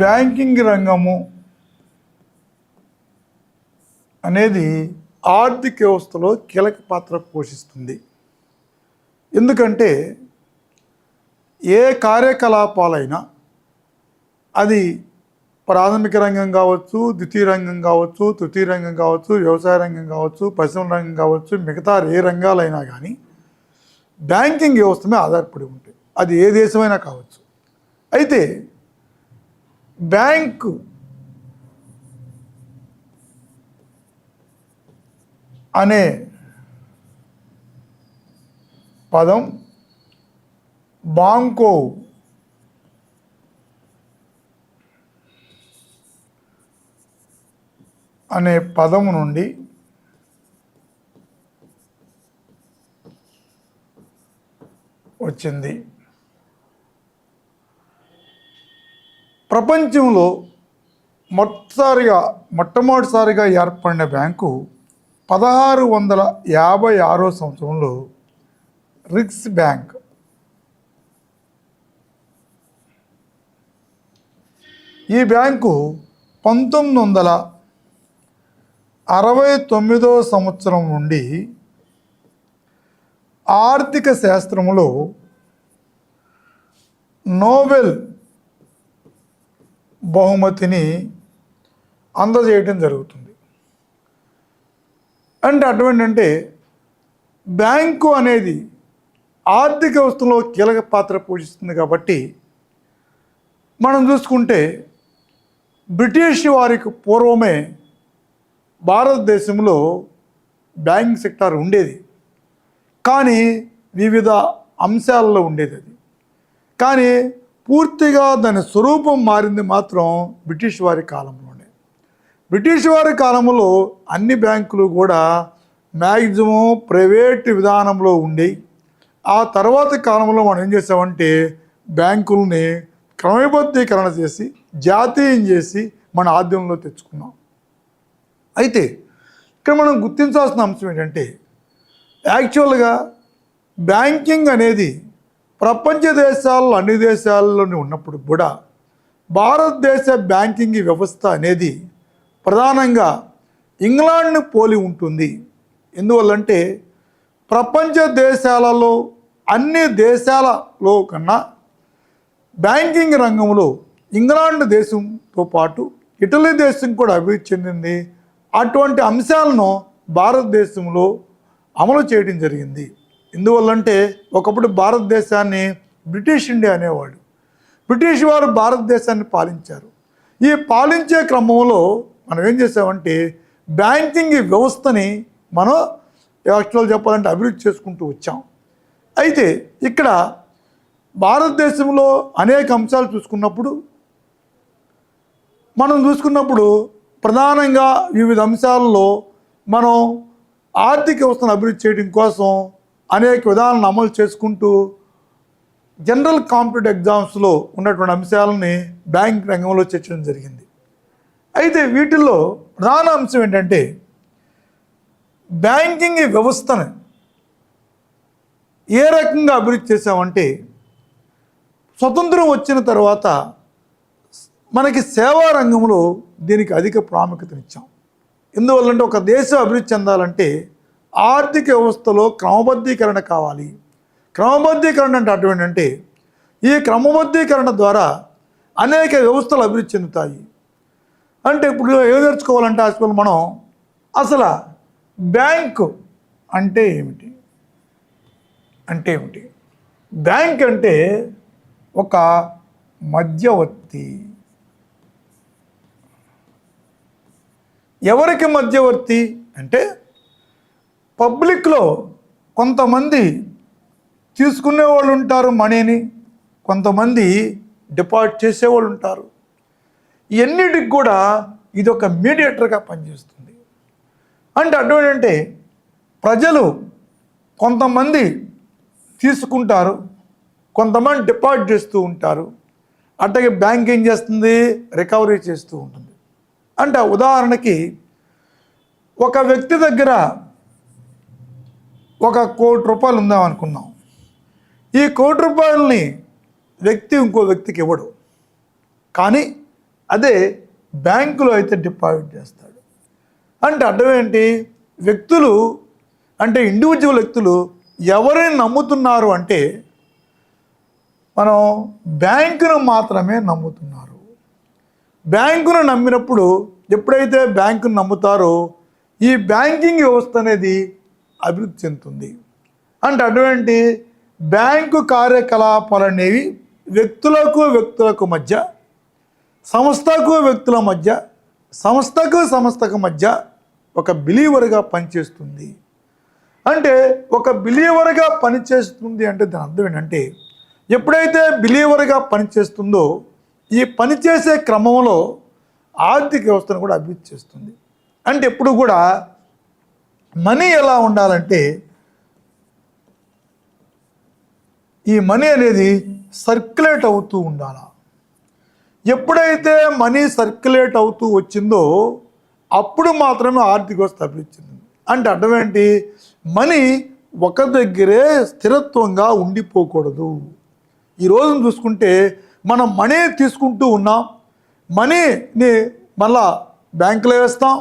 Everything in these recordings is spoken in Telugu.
బ్యాంకింగ్ రంగము అనేది ఆర్థిక వ్యవస్థలో కీలక పాత్ర పోషిస్తుంది. ఎందుకంటే ఏ కార్యకలాపాలైనా అది ప్రాథమిక రంగం కావచ్చు, ద్వితీయ రంగం కావచ్చు, తృతీయ రంగం కావచ్చు, వ్యవసాయ రంగం కావచ్చు, పరిశ్రమ రంగం కావచ్చు, మిగతా ఏ రంగాలైనా కానీ బ్యాంకింగ్ వ్యవస్థ మీద ఆధారపడి ఉంటాయి. అది ఏ దేశమైనా కావచ్చు. అయితే బ్యాంకు అనే పదం బాంకో అనే పదము నుండి వచ్చింది. ప్రపంచంలో మొట్టమొదటిసారిగా ఏర్పడిన బ్యాంకు 1656 సంవత్సరంలో రిక్స్ బ్యాంక్. ఈ బ్యాంకు 1969 సంవత్సరం నుండి ఆర్థిక శాస్త్రంలో నోబెల్ బహుమతిని అందజేయడం జరుగుతుంది. అంటే అటువంటింటే బ్యాంకు అనేది ఆర్థిక వ్యవస్థలో కీలక పాత్ర పోషిస్తుంది. కాబట్టి మనం చూసుకుంటే బ్రిటిష్ వారికి పూర్వమే భారతదేశంలో బ్యాంకింగ్ సెక్టార్ ఉండేది, కానీ వివిధ అంశాలలో ఉండేది అది. కానీ పూర్తిగా దాని స్వరూపం మారింది మాత్రం బ్రిటిష్ వారి కాలంలోనే. బ్రిటిష్ వారి కాలంలో అన్ని బ్యాంకులు కూడా మ్యాక్సిమం ప్రైవేట్ విధానంలో ఉండేవి. ఆ తర్వాత కాలంలో మనం ఏం చేసామంటే బ్యాంకుల్ని క్రమబద్ధీకరణ చేసి జాతీయం చేసి మన ఆధీనంలో తెచ్చుకున్నాం. అయితే ఇక్కడ మనం గుర్తించాల్సిన అంశం ఏంటంటే యాక్చువల్గా బ్యాంకింగ్ అనేది ప్రపంచ దేశాల్లో అన్ని దేశాల్లోనే ఉన్నప్పుడు కూడా భారతదేశ బ్యాంకింగ్ వ్యవస్థ అనేది ప్రధానంగా ఇంగ్లాండ్ని పోలి ఉంటుంది. ఎందువల్లంటే ప్రపంచ దేశాలలో అన్ని దేశాలలో కన్నా బ్యాంకింగ్ రంగంలో ఇంగ్లాండ్ దేశంతో పాటు ఇటలీ దేశం కూడా అభివృద్ధి చెందింది. అటువంటి అంశాలను భారతదేశంలో అమలు చేయడం జరిగింది. ఎందువల్లంటే ఒకప్పుడు భారతదేశాన్ని బ్రిటిష్ ఇండియా అనేవాడు. బ్రిటిష్ వారు భారతదేశాన్ని పాలించారు. ఈ పాలించే క్రమంలో మనం ఏం చేసామంటే బ్యాంకింగ్ వ్యవస్థని మనం యాక్చువల్ చెప్పాలంటే అభివృద్ధి చేసుకుంటూ వచ్చాం. అయితే ఇక్కడ భారతదేశంలో అనేక అంశాలు చూసుకున్నప్పుడు ప్రధానంగా వివిధ అంశాలలో మనం ఆర్థిక వ్యవస్థను అభివృద్ధి చేయడం కోసం అనేక విధానాలను అమలు చేసుకుంటూ జనరల్ కాంపిటేటివ్ ఎగ్జామ్స్లో ఉన్నటువంటి అంశాలని బ్యాంక్ రంగంలో చర్చించడం జరిగింది. అయితే వీటిల్లో ప్రధాన అంశం ఏంటంటే బ్యాంకింగ్ వ్యవస్థను ఏ రకంగా అభివృద్ధి చేసామంటే స్వతంత్రం వచ్చిన తర్వాత మనకి సేవా రంగంలో దీనికి అధిక ప్రాముఖ్యతనిచ్చాం. ఎందువల్లంటే ఒక దేశం అభివృద్ధి చెందాలంటే ఆర్థిక వ్యవస్థలో క్రమబద్ధీకరణ కావాలి. క్రమబద్ధీకరణ అంటే అటువంటి అంటే ఈ క్రమబద్ధీకరణ ద్వారా అనేక వ్యవస్థలు అభివృద్ధి చెందుతాయి. అంటే ఇప్పుడు ఏం నేర్చుకోవాలంటే అసలు మనం అసలు బ్యాంకు అంటే ఏమిటి బ్యాంక్ అంటే ఒక మధ్యవర్తి. ఎవరికి మధ్యవర్తి అంటే పబ్లిక్లో కొంతమంది తీసుకునే వాళ్ళు ఉంటారు మనీని, కొంతమంది డిపాజిట్ చేసేవాళ్ళు ఉంటారు. ఇవన్నిటికి కూడా ఇది ఒక మీడియేటర్గా పనిచేస్తుంది. అంటే అటువంటి ప్రజలు కొంతమంది తీసుకుంటారు, కొంతమంది డిపాజిట్ చేస్తూ ఉంటారు. అట్లాగే బ్యాంక్ ఏం చేస్తుంది, రికవరీ చేస్తూ ఉంటుంది. అంటే ఉదాహరణకి ఒక వ్యక్తి దగ్గర 1 కోటి రూపాయలు ఉందాం అనుకున్నాం. ఈ 1 కోటి రూపాయలని వ్యక్తి ఇంకో వ్యక్తికి ఇవ్వడు, కానీ అదే బ్యాంకులో అయితే డిపాజిట్ చేస్తాడు. అంటే అర్థం ఏంటి? వ్యక్తులు అంటే ఇండివిజువల్ వ్యక్తులు ఎవరిని నమ్ముతున్నారు అంటే మనం బ్యాంకును మాత్రమే నమ్ముతున్నారు. బ్యాంకును నమ్మినప్పుడు ఎప్పుడైతే బ్యాంకును నమ్ముతారో ఈ బ్యాంకింగ్ వ్యవస్థ అనేది అభివృద్ధి చెందుతుంది. అంటే అటువంటి బ్యాంకు కార్యకలాపాలు అనేవి వ్యక్తులకు మధ్య, సంస్థకు వ్యక్తుల మధ్య, సంస్థకు మధ్య ఒక బిలీవర్గా పనిచేస్తుంది. అంటే ఒక బిలీవర్గా పనిచేస్తుంది అంటే దాని అర్థం ఏంటంటే ఎప్పుడైతే బిలీవర్గా పనిచేస్తుందో ఈ పనిచేసే క్రమంలో ఆర్థిక వ్యవస్థను కూడా అభివృద్ధి చేస్తుంది. అంటే ఎప్పుడు కూడా మనీ ఎలా ఉండాలంటే ఈ మనీ అనేది సర్క్యులేట్ అవుతూ ఉండాలి. ఎప్పుడైతే మనీ సర్క్యులేట్ అవుతూ వచ్చిందో అప్పుడు మాత్రమే ఆర్థిక వ్యవస్థ అభివృద్ధి చెందింది. అంటే అర్థం ఏంటి? మనీ ఒక దగ్గరే స్థిరత్వంగా ఉండిపోకూడదు. ఈ రోజును చూసుకుంటే మనం మనీ తీసుకుంటూ ఉన్నాం, మనీని మళ్ళా బ్యాంకులో వేస్తాం,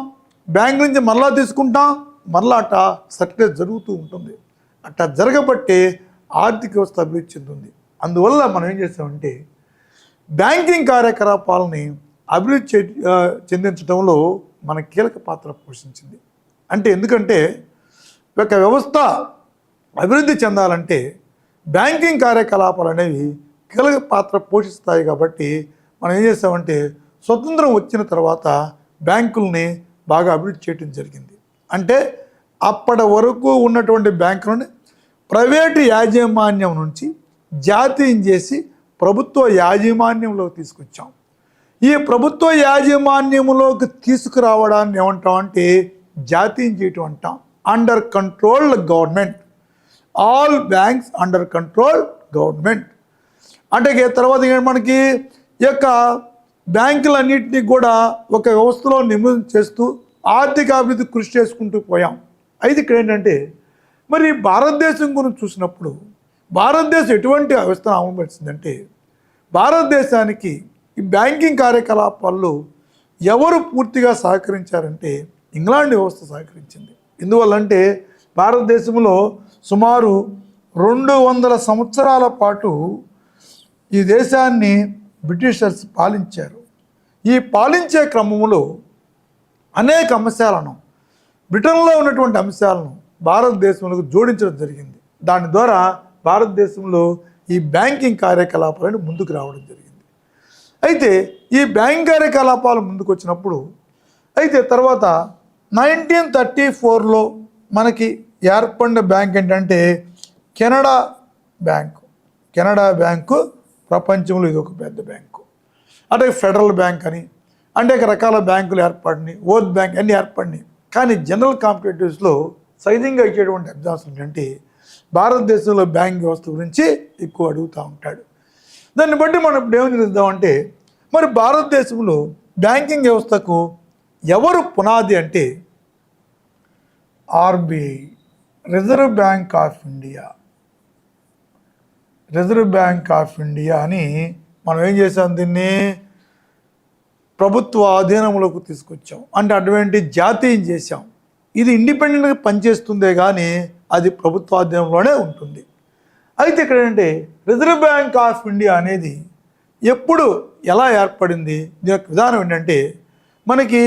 బ్యాంక్ నుంచి మళ్ళా తీసుకుంటాం, మళ్ళా అట్లా సర్క్యులేట్ జరుగుతూ ఉంటుంది. అట్లా జరగబట్టే ఆర్థిక వ్యవస్థ అభివృద్ధి చెందుతుంది. అందువల్ల మనం ఏం చేస్తామంటే బ్యాంకింగ్ కార్యకలాపాలని అభివృద్ధి చెందించడంలో మన కీలక పాత్ర పోషించింది. అంటే ఎందుకంటే ఒక వ్యవస్థ అభివృద్ధి చెందాలంటే బ్యాంకింగ్ కార్యకలాపాలు అనేవి కీలక పాత్ర పోషిస్తాయి. కాబట్టి మనం ఏం చేస్తామంటే స్వతంత్రం వచ్చిన తర్వాత బ్యాంకుల్ని బాగా అభివృద్ధి చేయడం జరిగింది. అంటే అప్పటి వరకు ఉన్నటువంటి బ్యాంకులని ప్రైవేటు యాజమాన్యం నుంచి జాతీయం చేసి ప్రభుత్వ యాజమాన్యంలోకి తీసుకొచ్చాం. ఈ ప్రభుత్వ యాజమాన్యంలోకి తీసుకురావడాన్ని ఏమంటామంటే జాతీయం చేయటం అంటాం. Under controlled government, all banks under control government. అంటే తర్వాత మనకి ఈ యొక్క బ్యాంకులన్నింటినీ కూడా ఒక వ్యవస్థలో నిమజ్జనం చేస్తూ ఆర్థిక అభివృద్ధి కృషి చేసుకుంటూ పోయాం. అయితే ఇక్కడ ఏంటంటే మరి భారతదేశం గురించి చూసినప్పుడు భారతదేశం ఎటువంటి వ్యవస్థను అమలుపరిచిందంటే భారతదేశానికి ఈ బ్యాంకింగ్ కార్యకలాపాల్లో ఎవరు పూర్తిగా సహకరించారంటే ఇంగ్లాండ్ వ్యవస్థ సహకరించింది. ఎందువల్లంటే భారతదేశంలో సుమారు 200 సంవత్సరాల పాటు ఈ దేశాన్ని బ్రిటిషర్స్ పాలించారు. ఈ పాలించే క్రమంలో అనేక అంశాలను, బ్రిటన్లో ఉన్నటువంటి అంశాలను భారతదేశంలోకి జోడించడం జరిగింది. దాని ద్వారా భారతదేశంలో ఈ బ్యాంకింగ్ కార్యకలాపాలను ముందుకు రావడం జరిగింది. అయితే ఈ బ్యాంక్ కార్యకలాపాలు ముందుకు వచ్చినప్పుడు అయితే తర్వాత 1934లో మనకి ఏర్పడిన బ్యాంక్ ఏంటంటే కెనడా బ్యాంకు. కెనడా బ్యాంకు ప్రపంచంలో ఇది ఒక పెద్ద బ్యాంకు. అంటే ఫెడరల్ బ్యాంక్ అని అనేక రకాల బ్యాంకులు ఏర్పడినాయి, ఓత్ బ్యాంక్ అన్నీ ఏర్పడినాయి. కానీ జనరల్ కాంపిటేటివ్స్లో సైతంగా ఇచ్చేటువంటి ఎగ్జామ్స్ ఏంటంటే భారతదేశంలో బ్యాంక్ వ్యవస్థ గురించి ఎక్కువ అడుగుతూ ఉంటాడు. దాన్ని బట్టి మనం ఇప్పుడు ఏం చేద్దామంటే మరి భారతదేశంలో బ్యాంకింగ్ వ్యవస్థకు ఎవరు పునాది అంటే RBI, reserve bank of India. Reserve bank of India అని మనం ఏం చేసాం, దీన్ని ప్రభుత్వ ఆధీనంలోకి తీసుకొచ్చాం. అంటే అటువంటి జాతీయం చేశాం. ఇది ఇండిపెండెంట్గా పనిచేస్తుందే కానీ అది ప్రభుత్వ ఆధీనంలోనే ఉంటుంది. అయితే ఇక్కడ ఏంటంటే రిజర్వ్ బ్యాంక్ ఆఫ్ ఇండియా అనేది ఎప్పుడు ఎలా ఏర్పడింది, దీని యొక్క విధానం ఏంటంటే మనకి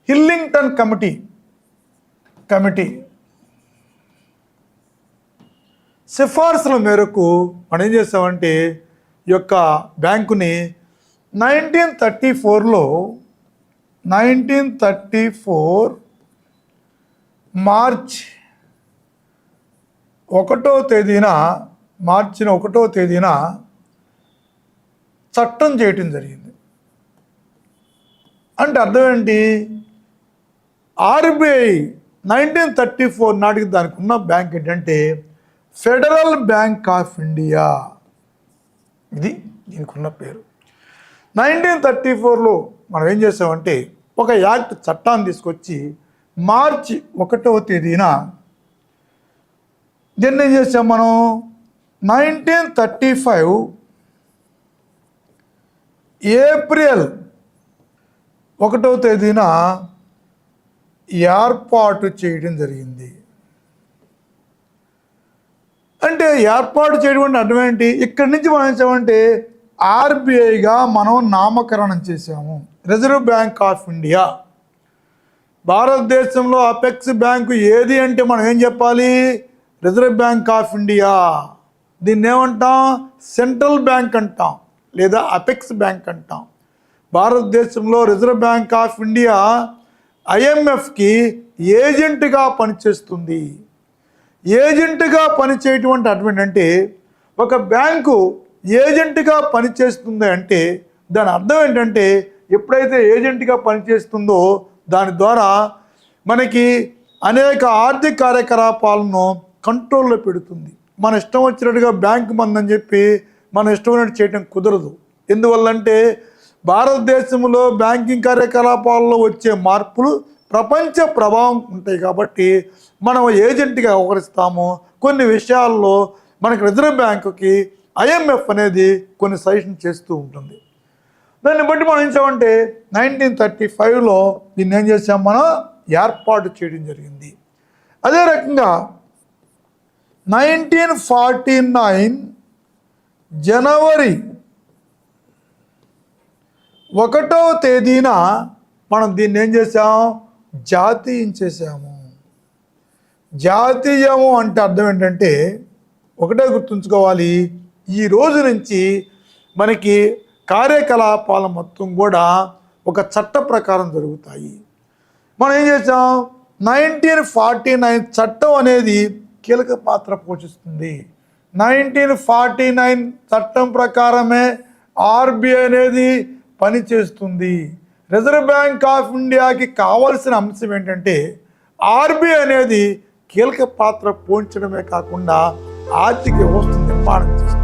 హిల్లింగ్టన్ కమిటీ సిఫార్సుల మేరకు మనం ఏం చేస్తామంటే ఈ యొక్క బ్యాంకుని 1934 మార్చి 1వ తేదీన చట్టం చేయటం జరిగింది. అంటే అర్థం ఏంటి, ఆర్బీఐ 1934 నాటికి దానికి ఉన్న బ్యాంక్ ఏంటంటే ఫెడరల్ బ్యాంక్ ఆఫ్ ఇండియా. ఇది దీనికి ఉన్న పేరు. 1934లో మనం ఏం చేసామంటే ఒక యాక్ట్ చట్టాన్ని తీసుకొచ్చి మార్చి 1వ తేదీన దీన్ని ఏం చేసాం మనం 1935 ఏప్రిల్ 1వ తేదీన ఏర్పాటు చేయడం జరిగింది. అంటే ఏర్పాటు చేయడం అంటే అర్థం ఏంటి? ఇక్కడి నుంచి మనం ఏమంటే ఆర్బీఐగా మనం నామకరణం చేశాము. Reserve bank of India. భారతదేశంలో అపెక్స్ బ్యాంకు ఏది అంటే మనం ఏం చెప్పాలి? Reserve bank of India. దీన్ని ఏమంటాం? సెంట్రల్ బ్యాంక్ అంటాం, లేదా అపెక్స్ బ్యాంక్ అంటాం. భారతదేశంలో రిజర్వ్ బ్యాంక్ ఆఫ్ ఇండియా ఐఎంఎఫ్కి ఏజెంట్గా పనిచేస్తుంది. ఏజెంట్గా పనిచేయటువంటి అర్థం అంటే ఒక బ్యాంకు ఏజెంట్గా పనిచేస్తుంది అంటే దాని అర్థం ఏంటంటే ఎప్పుడైతే ఏజెంట్గా పనిచేస్తుందో దాని ద్వారా మనకి అనేక ఆర్థిక కార్యకలాపాలను కంట్రోల్లో పెడుతుంది. మన ఇష్టం వచ్చినట్టుగా బ్యాంకు మందని చెప్పి మన ఇష్టం ఉన్నట్టు చేయడం కుదరదు. ఎందువల్లంటే భారతదేశంలో బ్యాంకింగ్ కార్యకలాపాల్లో వచ్చే మార్పులు ప్రపంచ ప్రభావం ఉంటాయి కాబట్టి మనం ఏజెంట్గా వ్యవహరిస్తాము. కొన్ని విషయాల్లో మనకి రిజర్వ్ బ్యాంకుకి ఐఎంఎఫ్ అనేది కొన్ని సజెషన్ చేస్తూ ఉంటుంది. దాన్ని బట్టి మనం ఏం చేసామంటే 1935లో దీన్ని ఏం చేసాం? మనం ఏర్పాటు చేయడం జరిగింది. అదే రకంగా 1949 జనవరి 1వ తేదీన మనం దీన్ని ఏం చేసాం? జాతీయించేసాము. జాతీయము అంటే అర్థం ఏంటంటే ఒకటే గుర్తుంచుకోవాలి, ఈ రోజు నుంచి మనకి కార్యకలాపాల మొత్తం కూడా ఒక చట్ట ప్రకారం జరుగుతాయి. మనం ఏం చేసాం? 1949 చట్టం అనేది కీలక పాత్ర పోషిస్తుంది. 1949 చట్టం ప్రకారమే ఆర్బీఐ అనేది పనిచేస్తుంది. రిజర్వ్ బ్యాంక్ ఆఫ్ ఇండియాకి కావాల్సిన అంశం ఏంటంటే ఆర్బీఐ అనేది కీలక పాత్ర పోషించడమే కాకుండా ఆర్థిక వ్యవస్థ నిర్మాణం చేస్తుంది.